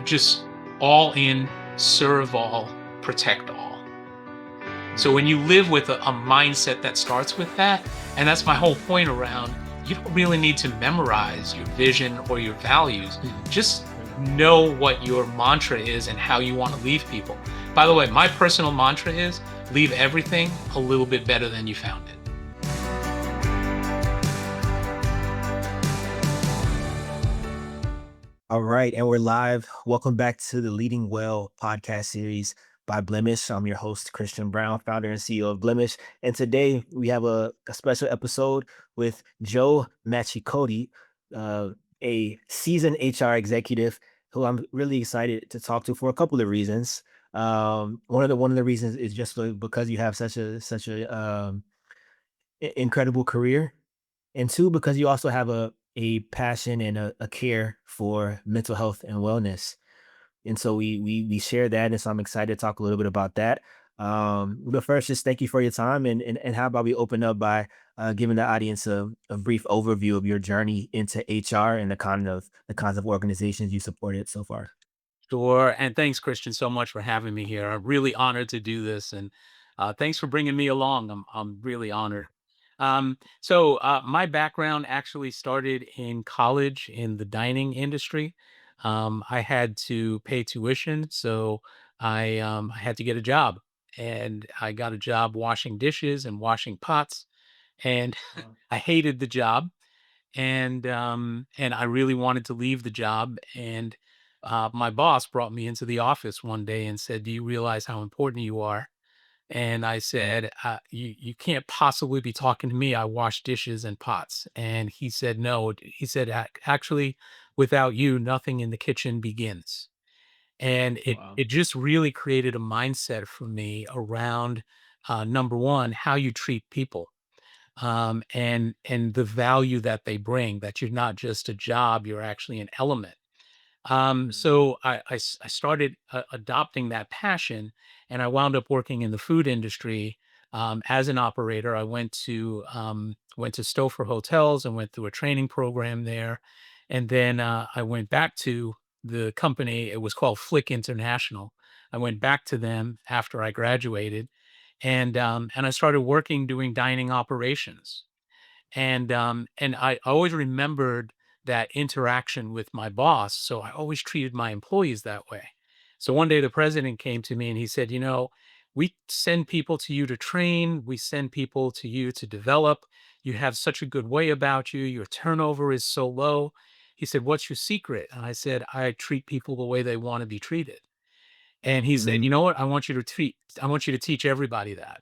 just all in, serve all, protect all. So Mm, when you live with a mindset that starts with that, and that's my whole point around, you don't really need to memorize your vision or your values. mhm, Just mm. know what your mantra is and how you want to leave people. By the way, my personal mantra is leave everything a little bit better than you found it. All right, and we're live. Welcome back to the Leading Well podcast series by Blemish. I'm your host, Christian Brown, founder and CEO of Blemish. And today we have a special episode with Joe Machicote, uh, a seasoned HR executive who I'm really excited to talk to for a couple of reasons. One of the reasons is just because you have such a incredible career, and two, because you also have a passion and a care for mental health and wellness. And so we share that, and so I'm excited to talk a little bit about that. But first, just thank you for your time, and how about we open up by giving the audience a brief overview of your journey into HR and the kinds of organizations you supported so far. Sure. And thanks, Christian, so much for having me here. I'm really honored to do this. And thanks for bringing me along. I'm really honored. My background actually started in college in the dining industry. I had to pay tuition, so I had to get a job. And I got a job washing dishes and washing pots. And Wow. I hated the job, and I really wanted to leave the job. And my boss brought me into the office one day and said, "Do you realize how important you are?" And I said, "You can't possibly be talking to me. I wash dishes and pots." And he said, "No." He said, Actually, without you, nothing in the kitchen begins." And Wow. it just really created a mindset for me around number one, how you treat people, and the value that they bring, that you're not just a job, you're actually an element. Mm, So I started adopting that passion, and I wound up working in the food industry as an operator. I went to Stouffer Hotels and went through a training program there, and then I went back to the company. It was called Flick International. I went back to them after I graduated, and I started working doing dining operations. And I always remembered that interaction with my boss, so I always treated my employees that way. So one day the president came to me and he said, we send people to you to train, we send people to you to develop. You have such a good way about you. Your turnover is so low. He said, "What's your secret?" And I said, "I treat people the way they want to be treated." And he said, mm, "You know what? I want you to teach everybody that."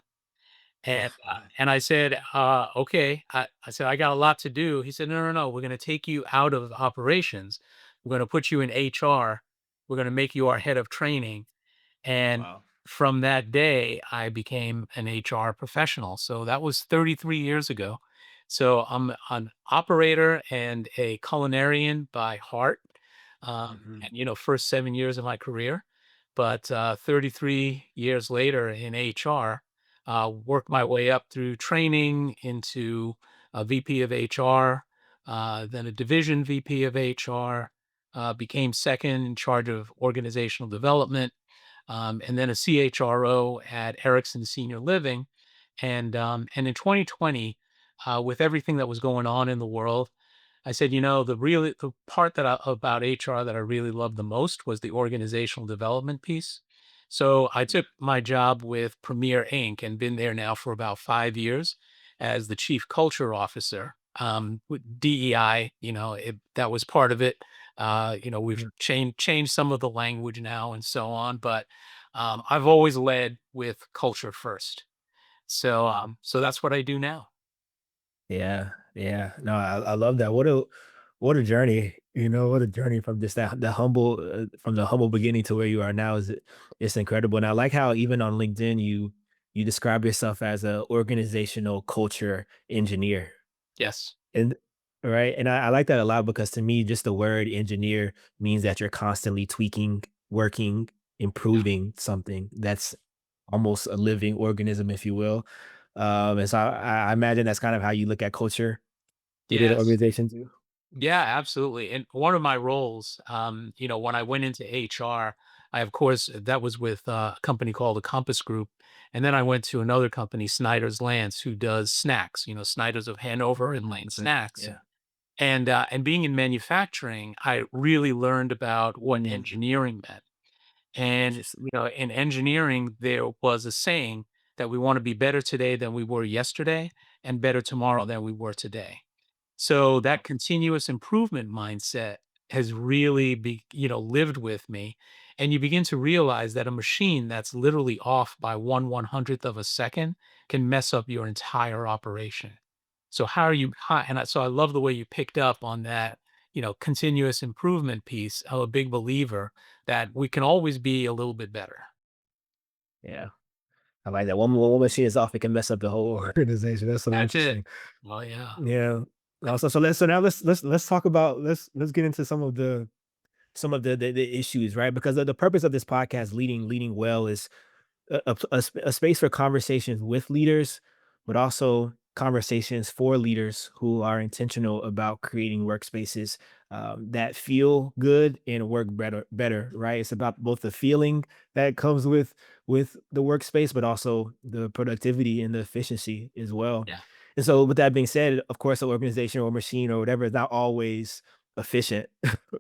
And I said, "Okay." I said, "I got a lot to do." He said, "No, no, no. We're going to take you out of operations. We're going to put you in HR. We're going to make you our head of training." And Wow. from that day, I became an HR professional. So that was 33 years ago. So I'm an operator and a culinarian by heart. Mhm. First 7 years of my career, but 33 years later in HR, worked my way up through training into a VP of HR, then a division VP of HR, became second in charge of organizational development, and then a CHRO at Erickson Senior Living. And in 2020, with everything that was going on in the world, I said, the part about HR that I really loved the most was the organizational development piece. So I took my job with Premier Inc. and been there now for about 5 years as the chief culture officer. With DEI, that was part of it. We've Mm. changed some of the language now and so on, but I've always led with culture first. So that's what I do now. Yeah, yeah. No, I love that. What a journey. What a journey from just that the humble from the humble beginning to where you are now is it's incredible. And I like how even on LinkedIn you describe yourself as a organizational culture engineer. Yes. And right. And I like that a lot because to me, just the word engineer means that you're constantly tweaking, working, improving something that's almost a living organism, if you will. And so I imagine that's kind of how you look at culture within an Yes. organization too. Yeah, absolutely. And one of my roles, when I went into HR, I, of course, that was with a company called the Compass Group. And then I went to another company, Snyder's Lance, who does snacks, Snyder's of Hanover and Lane Okay. Snacks. Yeah. And being in manufacturing, I really learned about what Mm, engineering meant. And, interesting. in engineering, there was a saying that we want to be better today than we were yesterday and better tomorrow than we were today. So that continuous improvement mindset has really lived with me. And you begin to realize that a machine that's literally off by 1/100th of a second can mess up your entire operation. So how are you so I love the way you picked up on that, continuous improvement piece. I'm a big believer that we can always be a little bit better. Yeah. I like that. One machine is off, it can mess up the whole organization. That's so That's it. interesting. Oh yeah. Yeah. So now let's talk about let's get into some of the issues, right? Because the purpose of this podcast, leading well, is a space for conversations with leaders, but also conversations for leaders who are intentional about creating workspaces that feel good and work better. Right? It's about both the feeling that comes with the workspace, but also the productivity and the efficiency as well. Yeah. And so, with that being said, of course, an organization or machine or whatever is not always efficient,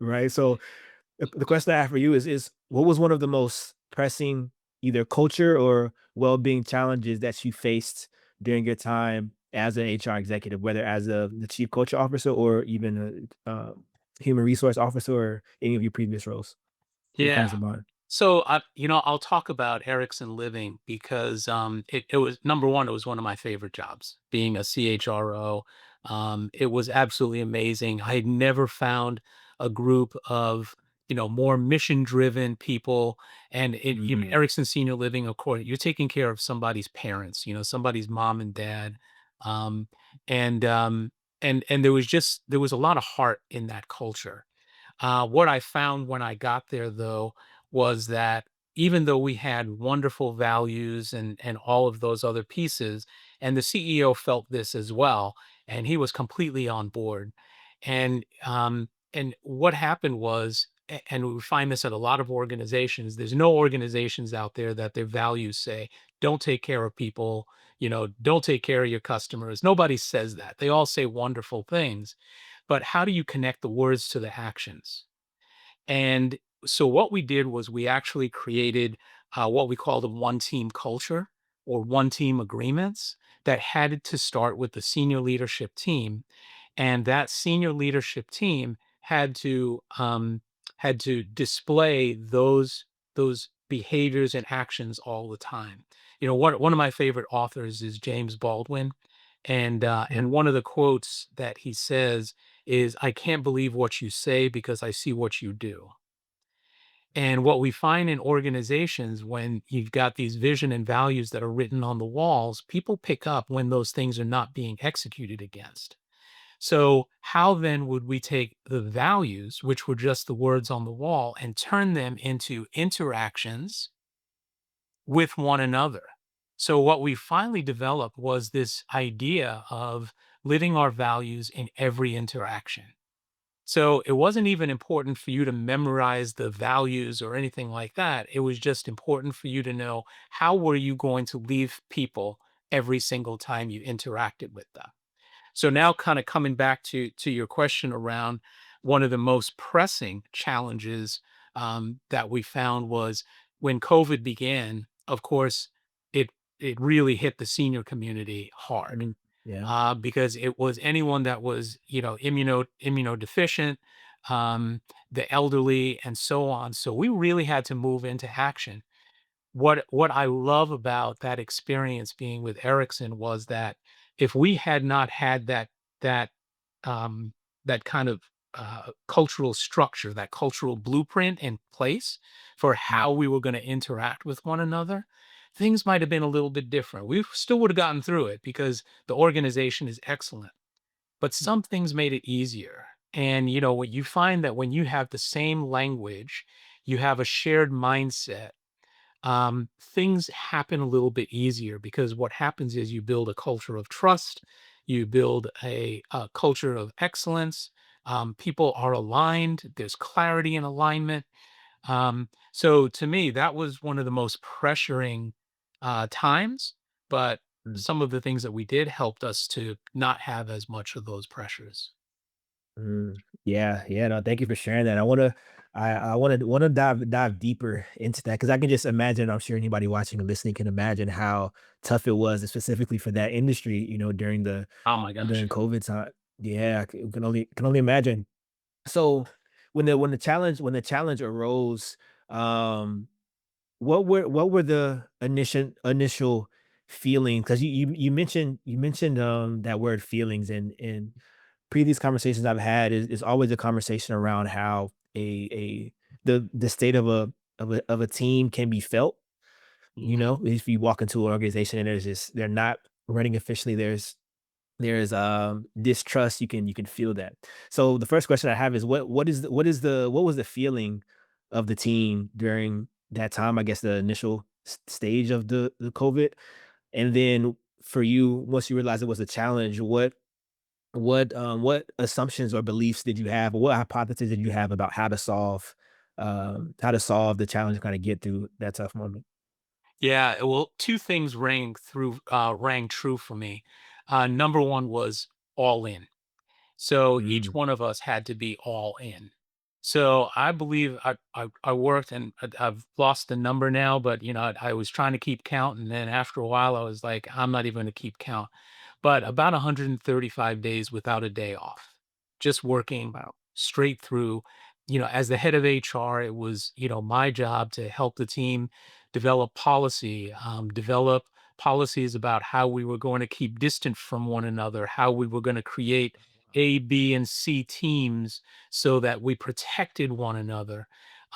right? So, the question I have for you is what was one of the most pressing either culture or well-being challenges that you faced during your time as an HR executive, whether as the chief culture officer or even a human resource officer or any of your previous roles that Yeah. comes to mind? So, I'll talk about Erickson Living because it was number one, it was one of my favorite jobs, being a CHRO. It was absolutely amazing. I had never found a group of, more mission driven people. And Mhm. Erickson Senior Living, of course, you're taking care of somebody's parents, somebody's mom and dad. Um, and, um, and there was a lot of heart in that culture. What I found when I got there, though, was that even though we had wonderful values and all of those other pieces, and the CEO felt this as well, and he was completely on board. And what happened was, and we find this at a lot of organizations. There's no organizations out there that their values say, "Don't take care of people," "Don't take care of your customers." Nobody says that. They all say wonderful things, but how do you connect the words to the actions? And so what we did was we actually created what we called a one team culture or one team agreements that had to start with the senior leadership team, and that senior leadership team had to display those behaviors and actions all the time. One of my favorite authors is James Baldwin, and one of the quotes that he says is, "I can't believe what you say because I see what you do." And what we find in organizations when you've got these vision and values that are written on the walls, people pick up when those things are not being executed against. So, how then would we take the values, which were just the words on the wall, and turn them into interactions with one another? So, what we finally developed was this idea of living our values in every interaction. So it wasn't even important for you to memorize the values or anything like that. It was just important for you to know how were you going to leave people every single time you interacted with them. So now kind of coming back to your question around one of the most pressing challenges that we found was when COVID began, of course, it it really hit the senior community hard Mhm. Yeah. because it was anyone that was, immunodeficient, the elderly, and so on. So we really had to move into action. What I love about that experience being with Ericsson was that if we had not had that um, that kind of cultural structure, that cultural blueprint in place for Mm. how we were going to interact with one another, things might have been a little bit different. We still would have gotten through it because the organization is excellent, but some things made it easier. And what you find that when you have the same language, you have a shared mindset, things happen a little bit easier because what happens is you build a culture of trust, you build a culture of excellence, People are aligned. There's clarity and alignment. So to me, that was one of the most pressuring times. But Mm, some of the things that we did helped us to not have as much of those pressures. yeah, yeah. No, thank you for sharing that. I wanna dive deeper into that because I can just imagine. I'm sure anybody watching and listening can imagine how tough it was, specifically for that industry. During the Oh my gosh. during COVID time. Yeah, I can only imagine. So when the challenge arose, um, what were the initial feelings? Because you mentioned that word feelings, and previous conversations I've had is always a conversation around how a the state of a team can be felt. Mhm. If you walk into an organization and they're not running efficiently, there's distrust. You can feel that. So the first question I have is what was the feeling of the team during that time? I guess the initial stage of the COVID, and then for you, once you realized it was a challenge, what assumptions or beliefs did you have, or what hypotheses did you have about how to solve the challenge, kind of get through that tough moment? Yeah, well, 2 things rang true for me. Number 1 was all in. So each Mm, one of us had to be all in. So I believe I worked, and I've lost the number now, but, I was trying to keep count, and then after a while, I was like, "I'm not even gonna keep count." But about 135 days without a day off, just working wow. straight through. As the head of HR, it was, my job to help the team develop policies about how we were going to keep distant from one another, how we were going to create A, B, and C teams so that we protected one another.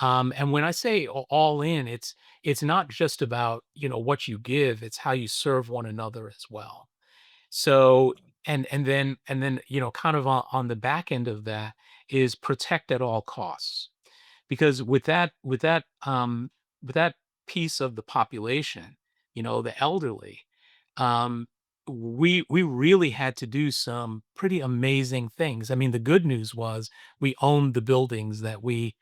And when I say all in, it's not just about what you give; it's how you serve one another as well. So, and then, kind of on the back end of that is protect at all costs. Because with that piece of the population, the elderly, um, we really had to do some pretty amazing things. I mean, the good news was we owned the buildings that we,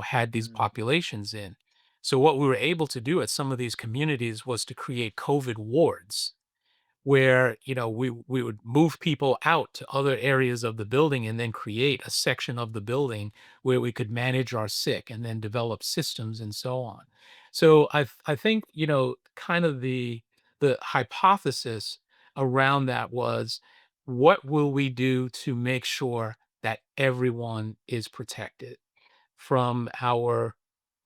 had these Mm, populations in. So what we were able to do at some of these communities was to create COVID wards where we would move people out to other areas of the building and then create a section of the building where we could manage our sick and then develop systems and so on. So I think kind of the hypothesis around that was, what will we do to make sure that everyone is protected, from our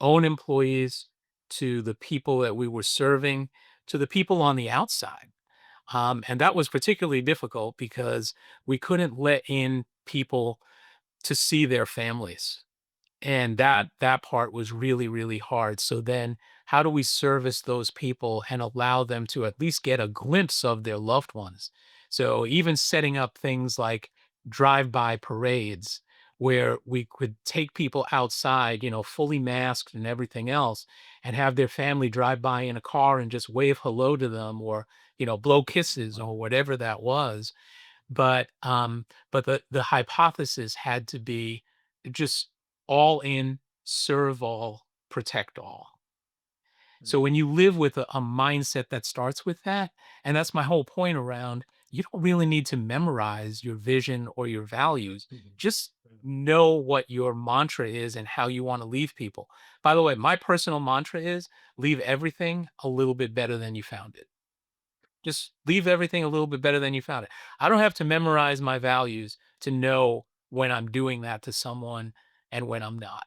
own employees to the people that we were serving to the people on the outside. And that was particularly difficult because we couldn't let in people to see their families. And that part was really, really hard. So then how do we service those people and allow them to at least get a glimpse of their loved ones? So even setting up things like drive-by parades where we could take people outside, fully masked and everything else, and have their family drive by in a car and just wave hello to them, or, blow kisses wow. or whatever that was. But the hypothesis had to be just all in, serve all, protect all. So Mm, when you live with a mindset that starts with that, and that's my whole point around, you don't really need to memorize your vision or your values. mhm, Just mm, know what your mantra is and how you want to leave people. By the way, my personal mantra is leave everything a little bit better than you found it. Just leave everything a little bit better than you found it. I don't have to memorize my values to know when I'm doing that to someone and when I'm not.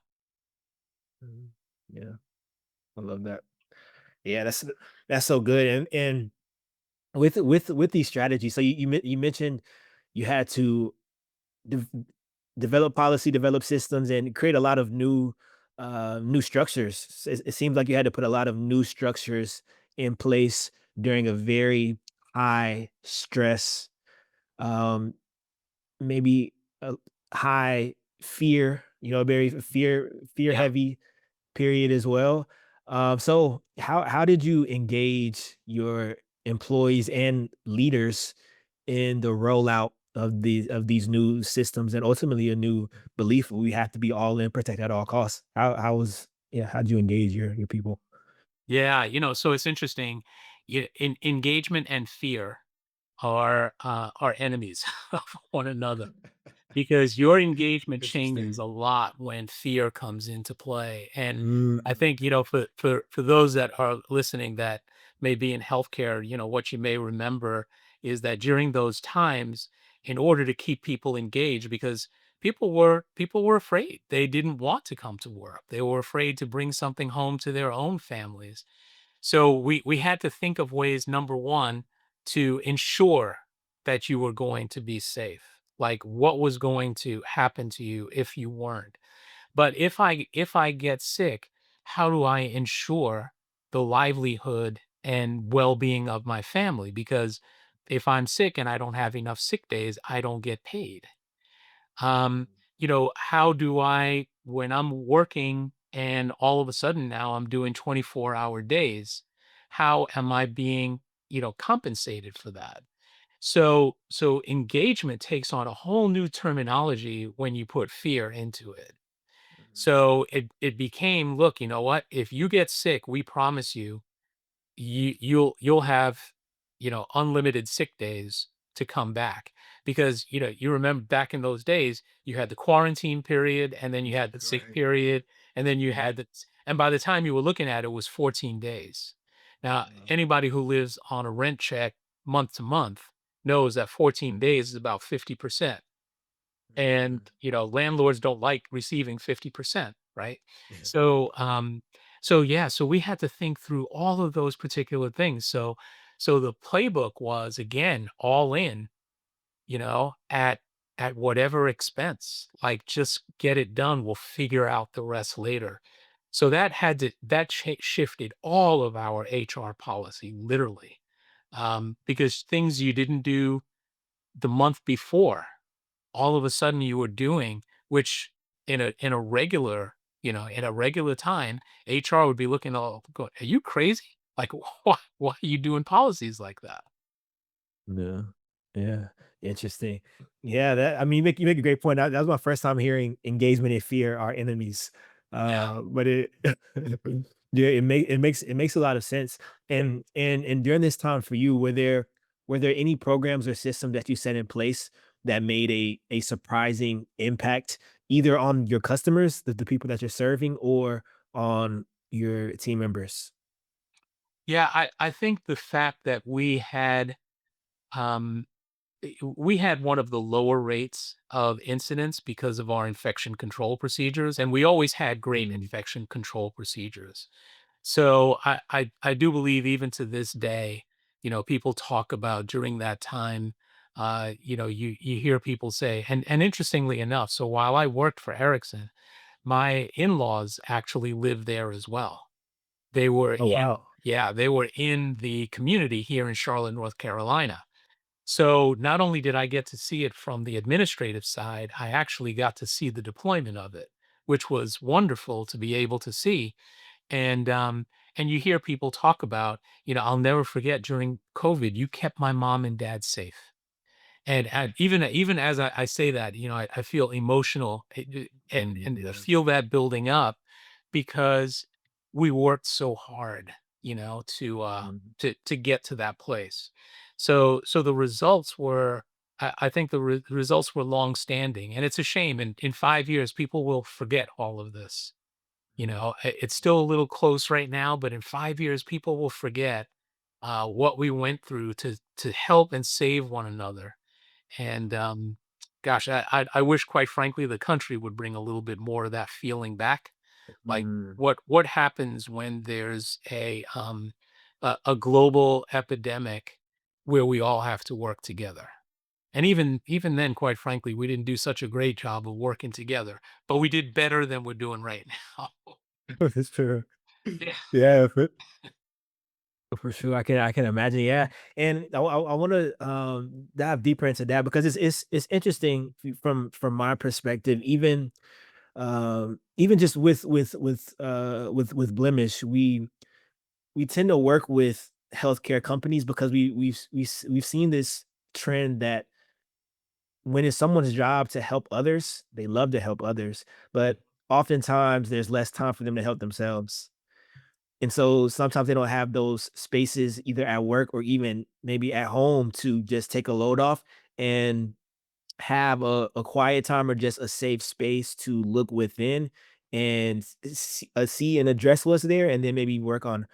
mhm. Yeah, I love that. Yeah, that's so good. And with these strategies, so you mentioned you had to dev- develop policy, develop systems, and create a lot of new structures. It seems like you had to put a lot of new structures in place during a very high stress, um, maybe a high fear, very fear Yeah. heavy period as well. So how did you engage your employees and leaders in the rollout of these new systems and ultimately a new belief we have to be all in, protect at all costs. How was yeah, how'd you engage your people? Yeah, so it's interesting. Engagement and fear are enemies of one another. Because your engagement changes Interesting. a lot when fear comes into play, and I Mm, think, for those that are listening that may be in healthcare, what you may remember is that during those times, in order to keep people engaged, because people were afraid. They didn't want to come to work. They were afraid to bring something home to their own families. So we had to think of ways, number 1, to ensure that you were going to be safe. Like, what was going to happen to you if you weren't? But if I get sick, how do I ensure the livelihood and well-being of my family? Because if I'm sick and I don't have enough sick days, I don't get paid. How do I, when I'm working and all of a sudden now I'm doing 24-hour days, how am I being, compensated for that? So engagement takes on a whole new terminology when you put fear into it. So it became, look, you know what? If you get sick, we promise you'll have, unlimited sick days to come back, because you remember back in those days you had the quarantine period, and then you had the sick right. period, and then you Mhm. had the, and by the time you were looking at it, was 14 days. Now, anybody who lives on a rent check month to month knows that 14 days is about 50%. And, Mhm. landlords don't like receiving 50%, right? Yeah. So yeah, so we had to think through all of those particular things. So the playbook was, again, all in, at whatever expense. Like, just get it done. We'll figure out the rest later. So that shifted all of our HR policy, literally, because things you didn't do the month before, all of a sudden you were doing, which in a regular time, HR would be looking, all going, "Are you crazy? Like, why are you doing policies like that?" Yeah. Yeah. Interesting. Yeah, that I mean, you make a great point. That was my first time hearing engagement and fear are enemies. But it yeah, it makes a lot of sense. And during this time for you, were there any programs or systems that you set in place that made a surprising impact either on your customers, the people that you're serving, or on your team members? Yeah, I think the fact that um we had one of the lower rates of incidents because of our infection control procedures, and we always had great Mm. infection control procedures. So I do believe, even to this day, people talk about during that time, you hear people say, and interestingly enough, so while I worked for Erickson, my in-laws actually lived there as well. They were Oh, in wow. Yeah, they were in the community here in Charlotte, North Carolina. So not only did I get to see it from the administrative side, I actually got to see the deployment of it, which was wonderful to be able to see. And you hear people talk about, I'll never forget, during COVID, you kept my mom and dad safe. And even as I say that, I feel emotional, Mm, and yeah. feel that building up, because we worked so hard, Mhm. to get to that place. So the results were, I think the results were long standing, and it's a shame. In 5 years, people will forget all of this. It's still a little close right now, but in 5 years, people will forget what we went through to help and save one another. And, gosh, I wish, quite frankly, the country would bring a little bit more of that feeling back. Like, Mm. what happens when there's a global epidemic where we all have to work together? And even then, quite frankly, we didn't do such a great job of working together, but we did better than we're doing right now. That's true. Yeah. Yeah, for sure. I can imagine. Yeah, and I want to dive deeper into that because it's interesting from my perspective. Even just with blemish, we tend to work with healthcare companies because we've seen this trend that when it's someone's job to help others, they love to help others, but oftentimes there's less time for them to help themselves. And so sometimes they don't have those spaces either at work or even maybe at home to just take a load off and have a quiet time or just a safe space to look within and see and address what's there, and then maybe work on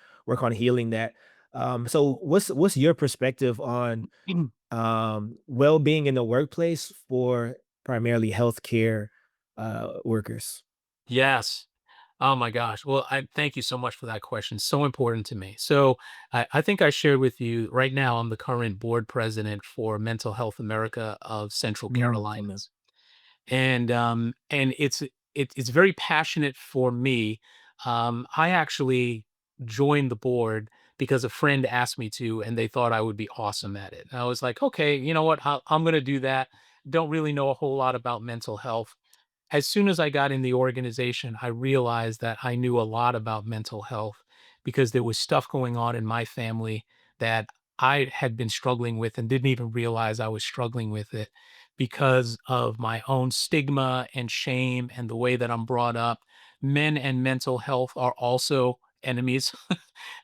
healing that. So what's your perspective on well-being in the workplace for primarily healthcare workers? Yes. Oh my gosh. Well, I thank you so much for that question. So important to me. So I think I shared with you right now, I'm the current board president for Mental Health America of Central Amen. Carolinas. And it's very passionate for me. I actually joined the board because a friend asked me to, and they thought I would be awesome at it. And I was like, okay, you know what? I'm going to do that. Don't really know a whole lot about mental health. As soon as I got in the organization, I realized that I knew a lot about mental health because there was stuff going on in my family that I had been struggling with and didn't even realize I was struggling with it because of my own stigma and shame and the way that I'm brought up. Men and mental health are also enemies.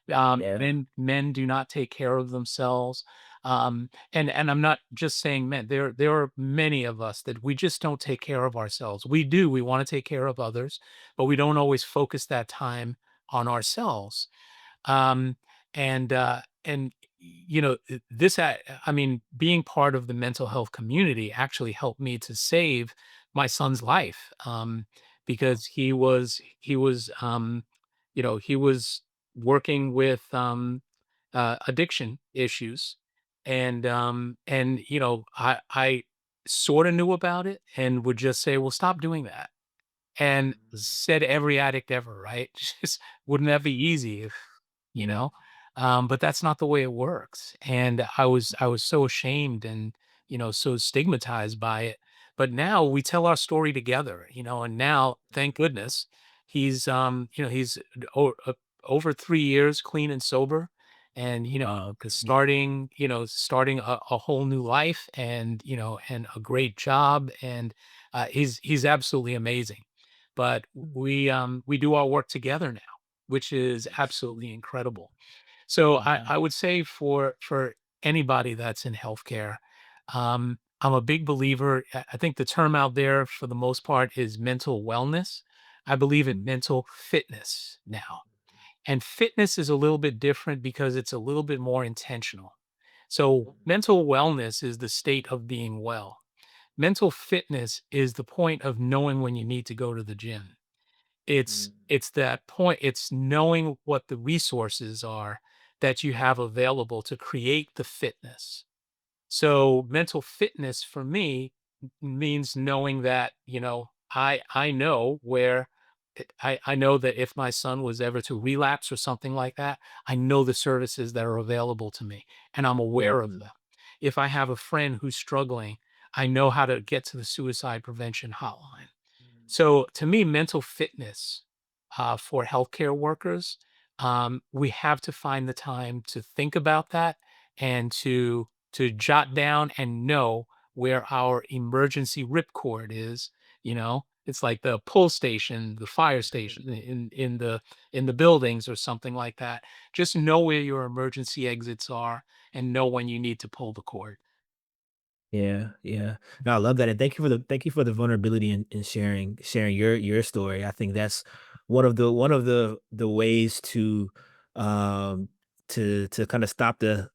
Yeah. Men do not take care of themselves. And I'm not just saying men. There are many of us that we just don't take care of ourselves. We do. We want to take care of others, but we don't always focus that time on ourselves. Um, and you know, I mean, being part of the mental health community actually helped me to save my son's life, because he was working with addiction issues, and I sort of knew about it and would just say, "Well, stop doing that." And said every addict ever, right? Just wouldn't that be easy if, you know? But that's not the way it works. And I was so ashamed and, so stigmatized by it. But now we tell our story together, and now, thank goodness, he's over 3 years clean and sober and, starting a whole new life and, and a great job. And he's absolutely amazing. But we do our work together now, which is absolutely incredible. So Mhm. I would say for anybody that's in healthcare, I'm a big believer. I think the term out there for the most part is mental wellness. I believe in mental fitness now. And fitness is a little bit different because it's a little bit more intentional. So mental wellness is the state of being well. Mental fitness is the point of knowing when you need to go to the gym. It's that point, it's knowing what the resources are that you have available to create the fitness. So mental fitness for me means knowing that, I know where I know that if my son was ever to relapse or something like that, I know the services that are available to me and I'm aware of them. If I have a friend who's struggling, I know how to get to the suicide prevention hotline. So to me, mental fitness for healthcare workers, we have to find the time to think about that and to jot down and know where our emergency ripcord is. It's like the pull station, the fire station in the buildings or something like that. Just know where your emergency exits are and know when you need to pull the cord. Yeah, yeah. No, I love that, and thank you for the vulnerability and sharing your story. I think that's one of the ways um to kind of stop the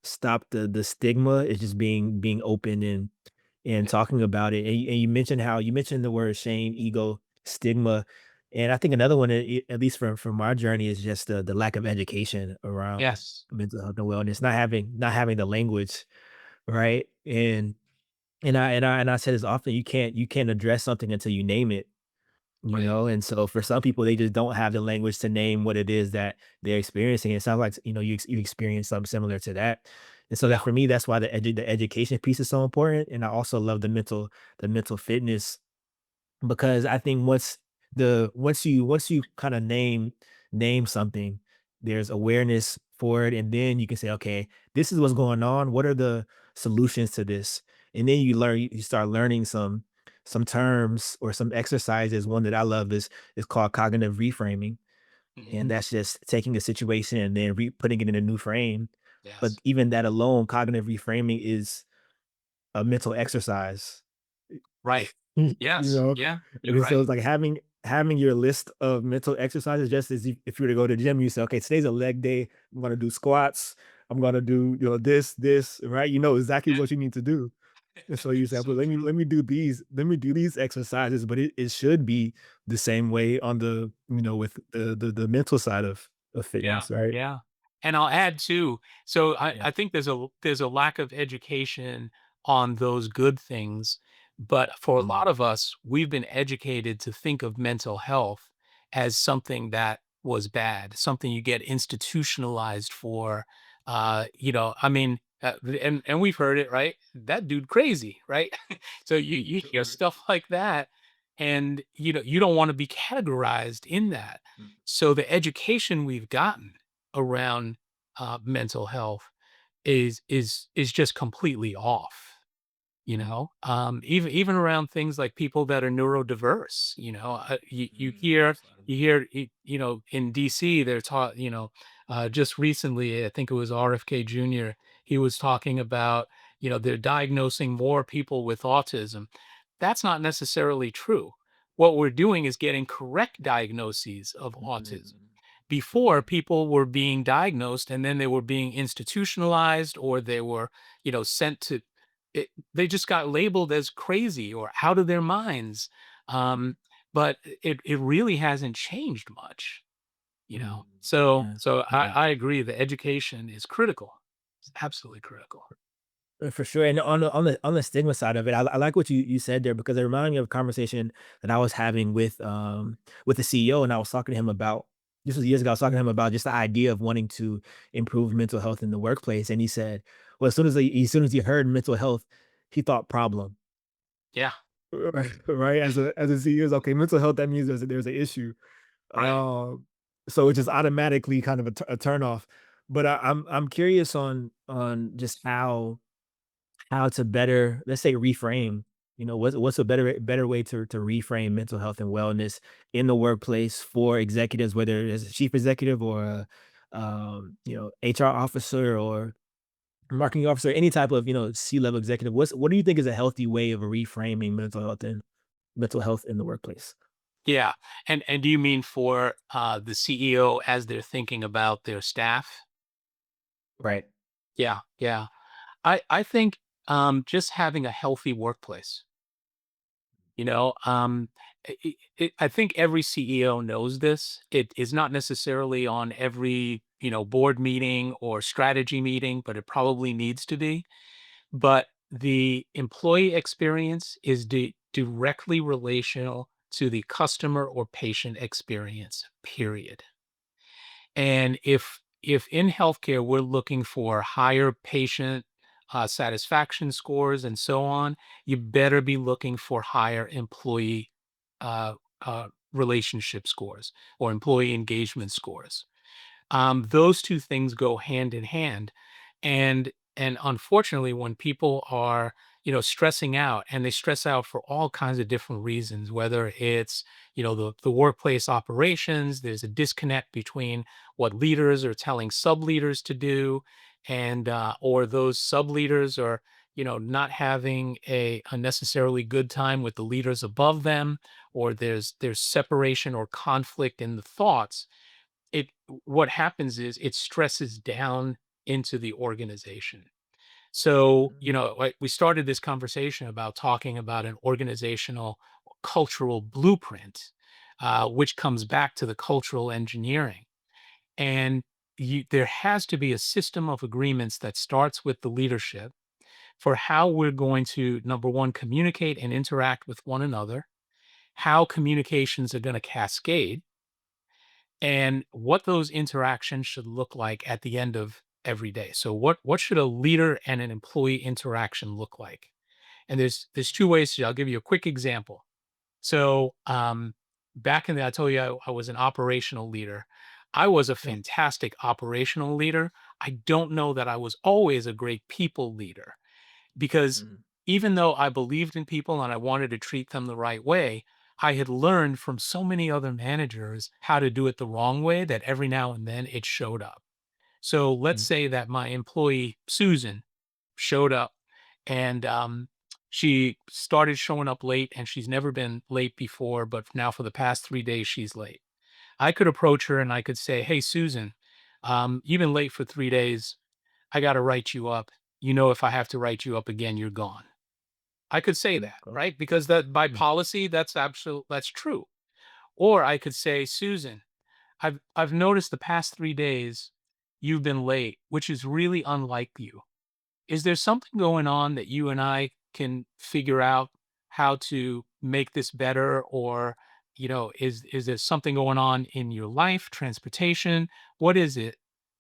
stigma is just being open and talking about it. And you mentioned how you mentioned the word shame, ego, stigma, and I think another one, at least from our journey, is just the lack of education around Yes. mental health and wellness, not having the language, right? And I said this often, you can't address something until you name it, Right. and so for some people, they just don't have the language to name what it is that they're experiencing. It sounds like, you experience something similar to that. And so that Yeah. for me, that's why the education piece is so important. And I also love the mental fitness, because I think once you kind of name something, there's awareness for it, and then you can say, okay, this is what's going on. What are the solutions to this? And then you start learning some terms or some exercises. One that I love is called cognitive reframing, and Mhm. that's just taking a situation and then putting it in a new frame. But Yes. even that alone, cognitive reframing is a mental exercise. Right. You Yes. know? Yeah, you're And so right. it's like having your list of mental exercises just as if you were to go to the gym, you say, "Okay, today's a leg day. I'm gonna do squats. I'm gonna do, this," right? You know exactly Yeah. what you need to do. And so you say, So "Well, true. let me do these exercises," but it should be the same way on with the mental side of Yeah, fitness, right? yeah. And I'll add too, so Yeah. I think there's a lack of education on those good things, but for a Mhm. lot of us, we've been educated to think of mental health as something that was bad, something you get institutionalized for, I mean, and we've heard it, right? "That dude crazy," right? So you hear Right. stuff like that, and, you don't wanna be categorized in that. Mm, So the education we've gotten around mental health is just completely off. Even around things like people that are neurodiverse. In DC they're taught. Just recently, I think it was RFK Jr. He was talking about they're diagnosing more people with autism. That's not necessarily true. What we're doing is getting correct diagnoses of autism. mm, Before, mm, people were being diagnosed and then they were being institutionalized, or they were, sent to it, they just got labeled as crazy or out of their minds. Um, but it really hasn't changed much, you mm. know. So Yeah. so I, Yeah. I agree the education is critical. It's absolutely critical. For sure, and on the stigma side of it, I like what you said there because it reminded me of a conversation that I was having with the CEO, and I was talking to him about this was years ago. I was talking to him about just the idea of wanting to improve mental health in the workplace, and he said, "Well, as soon as he heard mental health, he thought problem." Yeah, Right? As a CEO, is okay, mental health, that means there's an issue. right. Um, so it just automatically kind of a turn off. But I'm curious on just how to better, let's say, reframe. What's a better way to reframe mental health and wellness in the workplace for executives, whether it's a chief executive or a HR officer or marketing officer, any type of C-level executive. What do you think is a healthy way of reframing mental health in the workplace? Yeah, and do you mean for the CEO as they're thinking about their staff? Right. Yeah, yeah. I think just having a healthy workplace. You know, I think every CEO knows this. It is not necessarily on every, board meeting or strategy meeting, but it probably needs to be. But the employee experience is directly relational to the customer or patient experience, period. And if in healthcare we're looking for higher patient satisfaction scores and so on, you better be looking for higher employee relationship scores or employee engagement scores. Those two things go hand in hand, and unfortunately, when people are stressing out, and they stress out for all kinds of different reasons, whether it's the workplace operations, there's a disconnect between what leaders are telling sub leaders to do, and or those sub leaders are not having a necessarily good time with the leaders above them, or there's separation or conflict in the thoughts. it what happens is it stresses down into the organization. So, Mhm. like we started this conversation about talking about an organizational cultural blueprint, which comes back to the cultural engineering. And there has to be a system of agreements that starts with the leadership for how we're going to, number one, communicate and interact with one another, how communications are going to cascade, and what those interactions should look like at the end of every day. So what should a leader and an employee interaction look like? And there's two ways I'll give you a quick example. So back in the I told you I was an operational leader. I was a Yeah. fantastic operational leader. I don't know that I was always a great people leader, because Mhm. even though I believed in people and I wanted to treat them the right way, I had learned from so many other managers how to do it the wrong way that every now and then it showed up. So let's Mm, say that my employee, Susan, showed up and she started showing up late and she's never been late before, but now for the past 3 days, she's late. I could approach her and I could say, "Hey, Susan, you've been late for 3 days. I got to write you up. You know, if I have to write you up again, you're gone." I could say that, okay. right? Because that by Mm, policy, that's true. Or I could say, "Susan, I've noticed the past 3 days you've been late, which is really unlike you. Is there something going on that you and I can figure out how to make this better? Or, is there something going on in your life, transportation? What is it?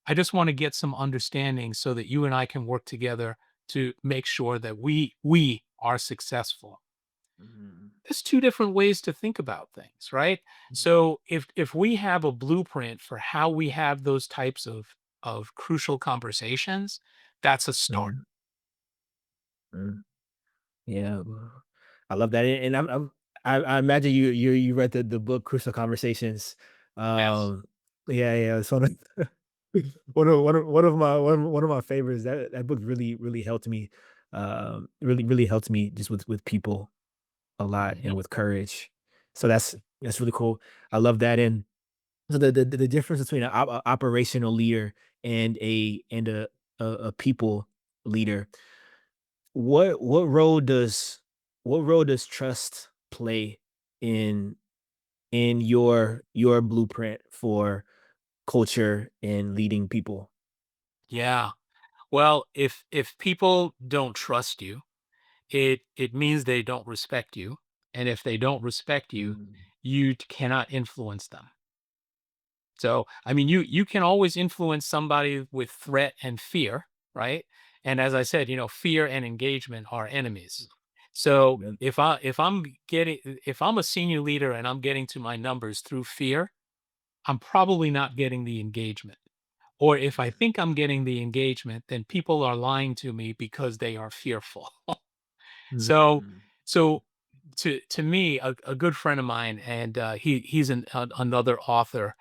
I just want to get some understanding so that you and I can work together to make sure that we are successful." mm, There's two different ways to think about things, right? mm, So if we have a blueprint for how we have those types of crucial conversations, that's a start. mm, mm. Yeah, well, I love that, and I imagine you read the book Crucial Conversations. Yes. Um, yeah, it's one of one of my favorites. That book really helped me, really helped me just with people a lot Mhm. and with courage. So that's really cool. I love that, and so the difference between an operational leader and a people leader. What role does trust play in your blueprint for culture and leading people? Yeah. Well, if people don't trust you, it means they don't respect you, and if they don't respect you, Mm, you cannot influence them. So, I mean, you can always influence somebody with threat and fear, right? And as I said, fear and engagement are enemies. So, yeah, if I'm a senior leader and I'm getting to my numbers through fear, I'm probably not getting the engagement. Or if I think I'm getting the engagement, then people are lying to me because they are fearful. So mm, so to me, a good friend of mine, and he's another author.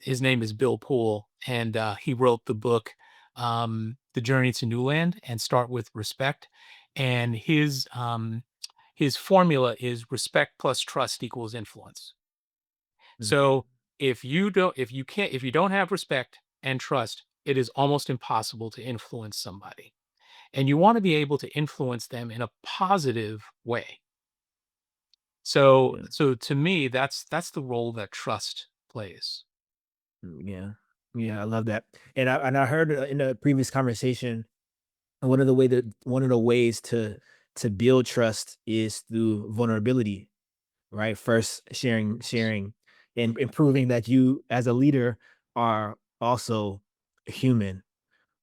His name is Bill Poole, and he wrote the book "The Journey to New Land" and "Start with Respect." And his formula is respect plus trust equals influence. mm, So if you don't have respect and trust, it is almost impossible to influence somebody. And you want to be able to influence them in a positive way. So yeah, so to me, that's the role that trust plays. yeah, yeah. I love that, and I heard in a previous conversation one of the ways to build trust is through vulnerability. Right? First, sharing and proving that you as a leader are also human,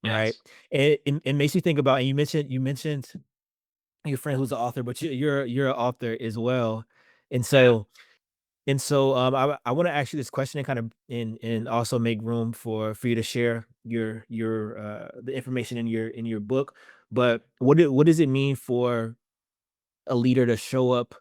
right? Yes. It makes you think about, and you mentioned your friend who's an author, but you're an author as well. And Yeah. so I want to ask you this question and kind of and also make room for you to share your the information in your book. But what does it mean for a leader to show up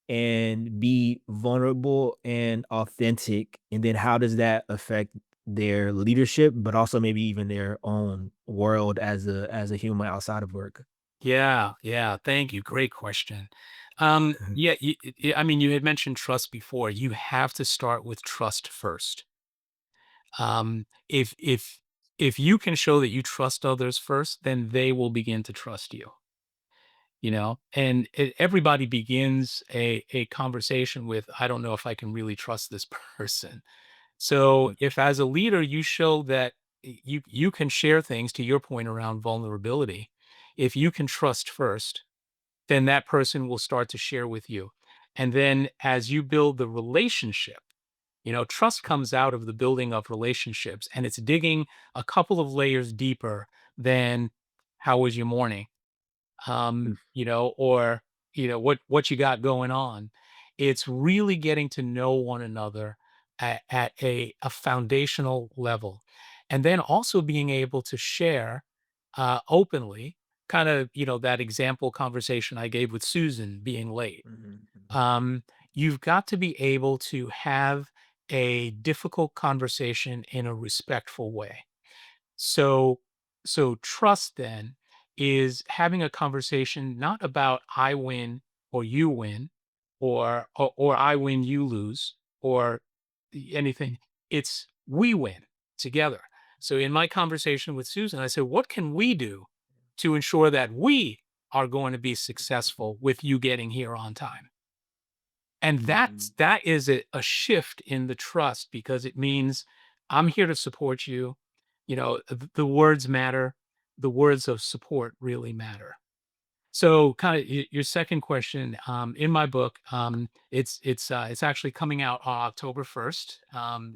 and be vulnerable and authentic? And then how does that affect their leadership, but also maybe even their own world as a human outside of work? Yeah, yeah, thank you, great question. Yeah, I mean, you had mentioned trust before. You have to start with trust first. If you can show that you trust others first, then they will begin to trust you. And everybody begins a conversation with, "I don't know if I can really trust this person." So Mm, if as a leader you show that you can share things, to your point around vulnerability, if you can trust first, then that person will start to share with you. And then as you build the relationship, trust comes out of the building of relationships, and it's digging a couple of layers deeper than "How was your morning?" mm, Or what you got going on. It's really getting to know one another at a foundational level, and then also being able to share openly, kind of, that example conversation I gave with Susan being late. Mhm, mhm. Um, you've got to be able to have a difficult conversation in a respectful way. So so trust then is having a conversation not about I win or you win or I win you lose or anything. It's we win together. So in my conversation with Susan, I said, "What can we do to ensure that we are going to be successful with you getting here on time?" And Mhm. that is a shift in the trust because it means I'm here to support you. The words matter. The words of support really matter. So, kind of your second question, in my book, it's actually coming out on October 1st.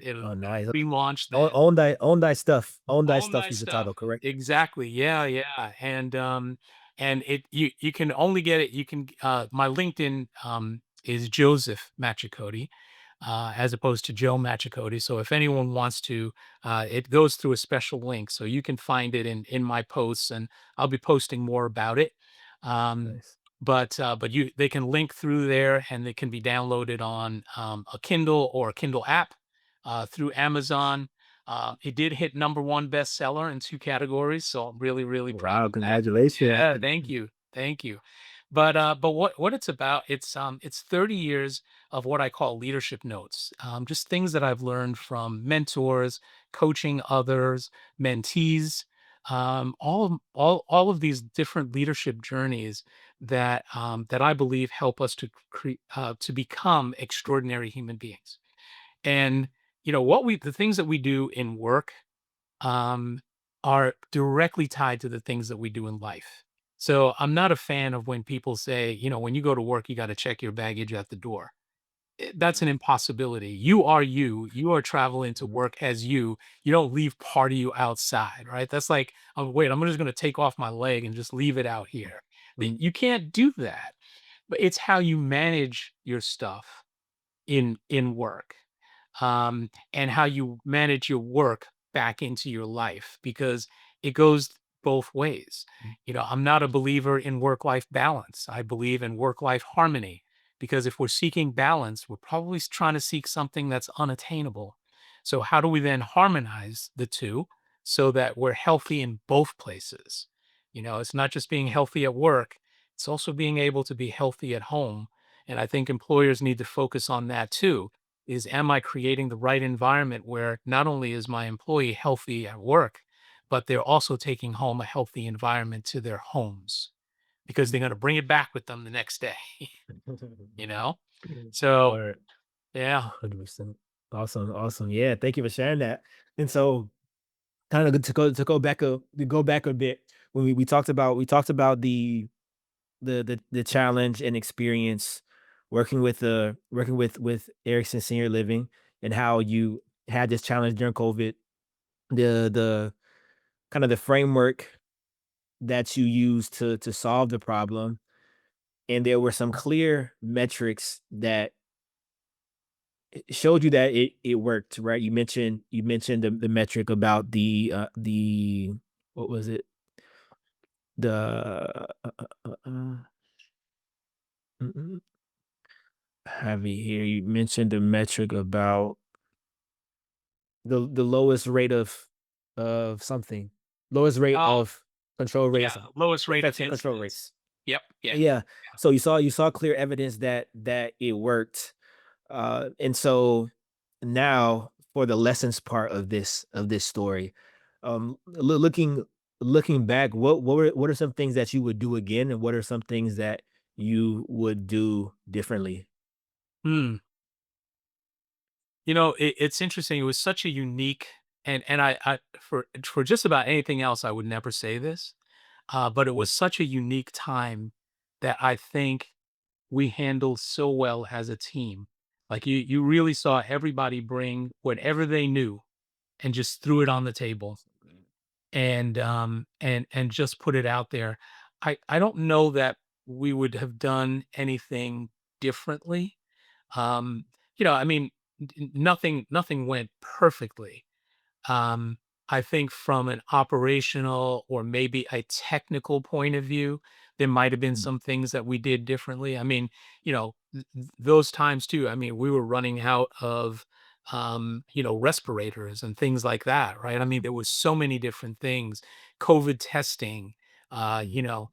It'll Oh, nice. be launched Own then. own thy stuff. Own thy All stuff nice is the stuff. title, correct? Exactly. Yeah, yeah. And you can only get it. My LinkedIn is Joseph Machicote, as opposed to Joe Machicote. So if anyone wants to, it goes through a special link, so you can find it in my posts, and I'll be posting more about it. Um, Nice. but you they can link through there, and they can be downloaded on a Kindle or a Kindle app through Amazon. It did hit number one bestseller in two categories, so I'm really, really proud Wow, of that. congratulations. Yeah, thank you. But what it's about, it's 30 years of what I call leadership notes, just things that I've learned from mentors, coaching others, mentees, all of these different leadership journeys that I believe help us to become extraordinary human beings. And the things that we do in work um, are directly tied to the things that we do in life. So I'm not a fan of when people say, when you go to work, you got to check your baggage at the door. That's an Mhm, impossibility. You are you. You are traveling to mhm, work as you. You don't leave part of you outside, right? That's like, oh, wait, I'm just going to take off my leg and just leave it out here. mhm, You can't do that. But it's how you manage your stuff in work, and how you manage your work back into your life because it goes both ways. I'm not a believer in work life balance. I believe in work life harmony because if we're seeking balance, we're probably trying to seek something that's unattainable. So, how do we then harmonize the two so that we're healthy in both places? It's not just being healthy at work, it's also being able to be healthy at home. And I think employers need to focus on that too is am I creating the right environment where not only is my employee healthy at work, but they're also taking home a healthy environment to their homes because they're going to bring it back with them the next day, you know? So, Word. yeah. 100%. Awesome, awesome. Yeah, thank you for sharing that. And so, kind of to go back a bit, when we talked about the challenge and experience working with Erickson Senior Living and how you had this challenge during COVID, the kind of the framework that you use to solve the problem, and there were some clear metrics that showed you that it worked, right? You mentioned the metric about the what was it? The mm, have it here. You mentioned the metric about the lowest rate of something, lowest rate Oh, of control rate of yeah. something, Lowest rate of infection control incidence. rates. Yep. Yeah. Yeah. So you saw clear evidence that it worked. And so now for the lessons part of this story, looking back, what are some things that you would do again, and what are some things that you would do differently? Hmm. It's interesting. It was such a unique, and I for just about anything else, I would never say this, but it was such a unique time that I think we handled so well as a team. Like you really saw everybody bring whatever they knew and just threw it on the table and just put it out there. I don't know that we would have done anything differently. I mean, nothing went perfectly. Um, I think from an operational or maybe a technical point of view, there might have been Mm, some things that we did differently. I mean, those times too, I mean, we were running out of, respirators and things like that, right? I mean, there was so many different things, COVID testing,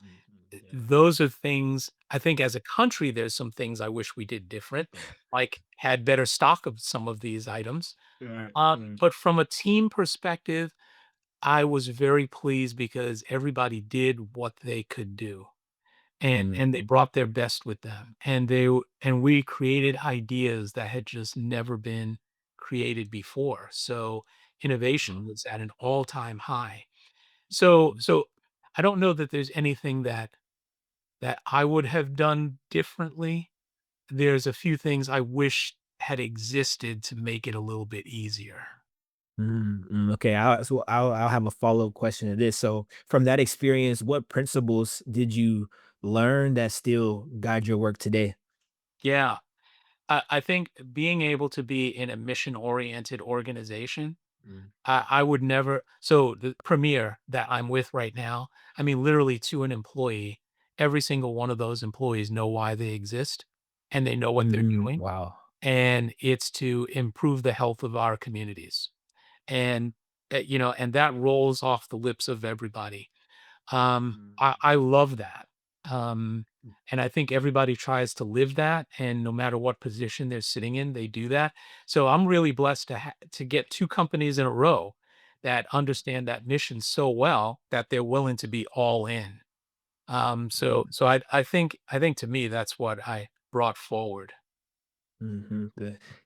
mm, mm, mm, yeah. those are things I think as a country, there's some things I wish we did different, like had better stock of some of these items. Right, right. But from a team perspective, I was very pleased because everybody did what they could do, Mm, and they brought their best with them, and we created ideas that had just never been created before, so wow. innovation was at an all-time high. Mm, So I don't know that there's anything that I would have done differently. There's a few things I wish had existed to make it a little bit easier. okay, I'll have a follow-up question to this. So, from that experience, what principles did you learn that still guide your work today? Yeah. I think being able to be in a mission-oriented organization, Mm, I would never so the premier that I'm with right now, I mean, literally to an employee, every single one of those employees know why they exist, and they know what they're mhm, doing, wow. and it's to improve the health of our communities. And, and that rolls off the lips of everybody. I love that. Um, and I think everybody tries to live that, and no matter what position they're sitting in, they do that. So I'm really blessed to get 2 companies in a row that understand that mission so well that they're willing to be all in. So I think to me, that's what I brought forward.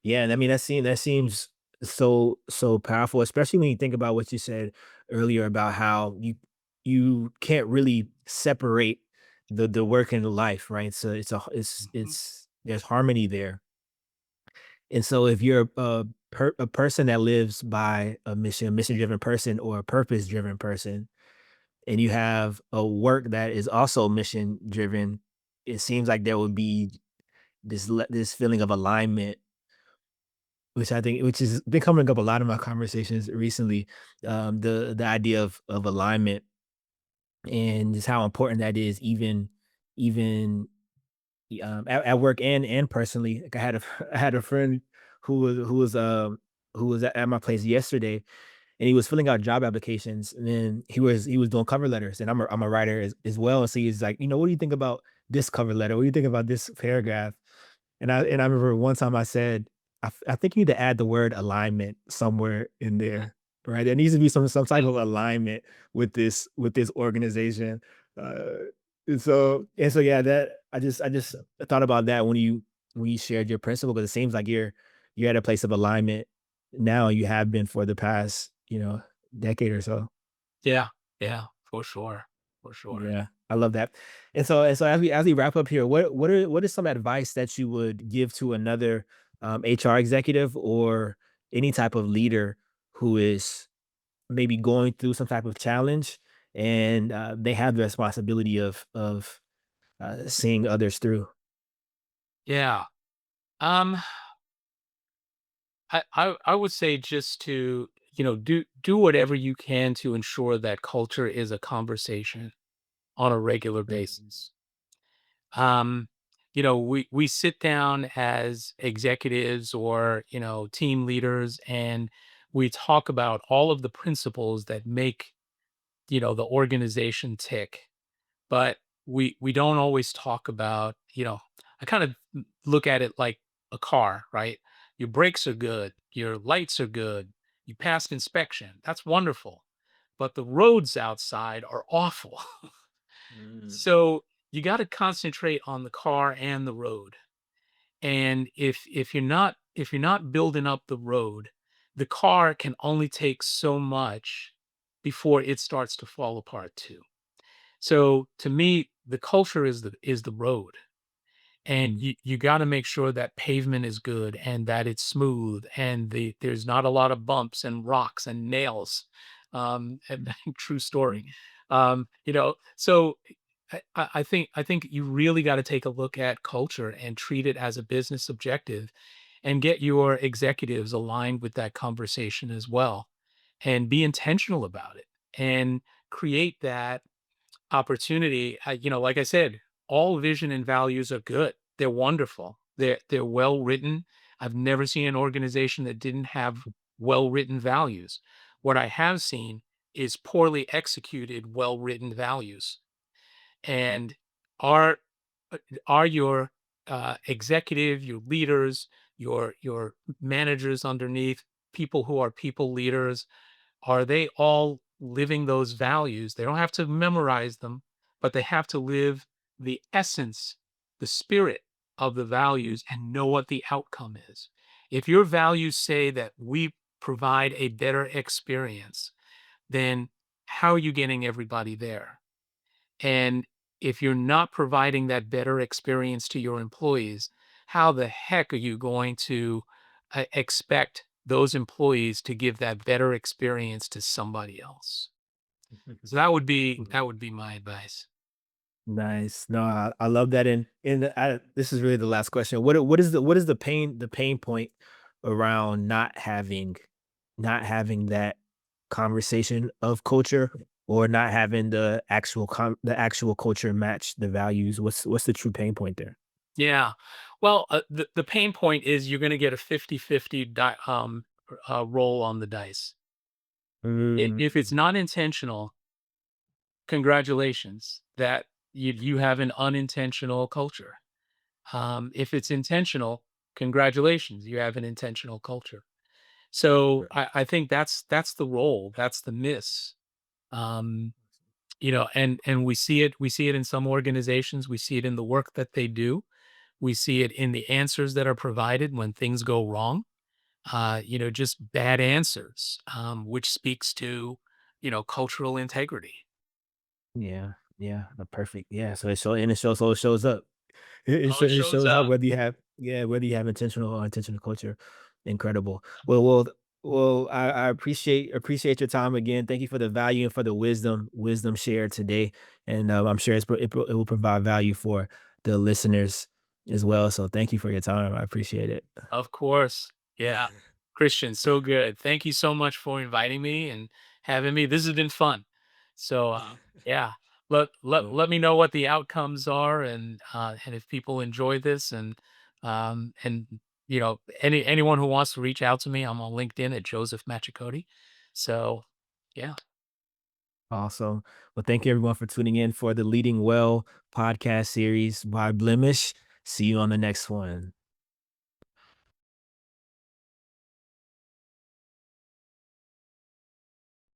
Yeah, and I mean that seems so powerful, especially when you think about what you said earlier about how you can't really separate the work and the life, right? So Mhm, it's there's harmony there. And so if you're a person that lives by a mission driven person or a purpose driven person, and you have a work that is also mission driven, it seems like there would be this feeling of alignment, which has been coming up a lot in my conversations recently. The idea of alignment and just how important that is, even at work and personally. Like I had a I had a friend who was at my place yesterday, and he was filling out job applications, and then he was doing cover letters, and I'm a writer as well. And so he's like, what do you think about this cover letter? What do you think about this paragraph? And I remember one time I said, I think you need to add the word alignment somewhere in there, right? There needs to be some type of alignment with this organization. Uh, and so yeah, that I just thought about that when you shared your principle, because it seems like you're at a place of alignment now. You have been for the past decade or so. yeah, yeah, for sure, for sure. Yeah, I love that. And so as we wrap up here, what is some advice that you would give to another HR executive or any type of leader who is maybe going through some type of challenge, and they have the responsibility of seeing others through? Yeah. Um, I would say just to, do whatever you can to ensure that culture is a conversation on a regular Mm, basis. Um, we sit down as executives or, team leaders, and we talk about all of the principles that make, the organization tick. But we don't always talk about, I kind of look at it like a car, right? Your brakes are good, your lights are good, you passed inspection. That's wonderful. But the roads outside are awful. mm, So you got to concentrate on the car and the road. And if you're not building up the road, the car can only take so much before it starts to fall apart too. So to me, the culture is the road, and mm, you got to make sure that pavement is good and that it's smooth and there's not a lot of bumps and rocks and nails. And true story. So I think you really got to take a look at culture and treat it as a business objective, and get your executives aligned with that conversation as well. and be intentional about it and create that opportunity. Like I said, all vision and values are good. They're wonderful. They're well written. I've never seen an organization that didn't have well written values. What I have seen is poorly executed, well written values. And are are your executive, your leaders, your managers underneath, people who are people leaders, are they all living those values? They don't have to memorize them, but they have to live the essence, the spirit of the values and know what the outcome is. If your values say that we provide a better experience, then how are you getting everybody there? And if you're not providing that better experience to your employees, how the heck are you going to expect those employees to give that better experience to somebody else? So that would be my advice. Nice. No, I love that. This is really the last question. What is the pain point around not having that conversation of culture, or not having the actual culture match the values? What's the true pain point there? Yeah. Well, the pain point is you're going to get a 50-50 roll on the dice. Mm, If it's not intentional, congratulations that you have an unintentional culture. If it's intentional, congratulations, you have an intentional culture. So right. I think that's the role, that's the miss. Um, and we see it in some organizations, we see it in the work that they do, we see it in the answers that are provided when things go wrong. Just bad answers, which speaks to cultural integrity. Yeah, yeah, perfect. Yeah, so it shows up. Oh, it It shows shows how up. whether you have intentional or intentional culture. Incredible. Well, I appreciate your time again. Thank you for the value and for the wisdom shared today, and I'm sure it will provide value for the listeners as well. So thank you for your time. I appreciate it. Of course. Yeah. Christian, so good. Thank you so much for inviting me and having me. This has been fun. So, yeah, let let Well, let me know what the outcomes are and if people enjoy this and anyone who wants to reach out to me, I'm on LinkedIn at Joseph Machicote. So, yeah. awesome. Well, thank you everyone for tuning in for the Leading Well podcast series by Blemish. See you on the next one.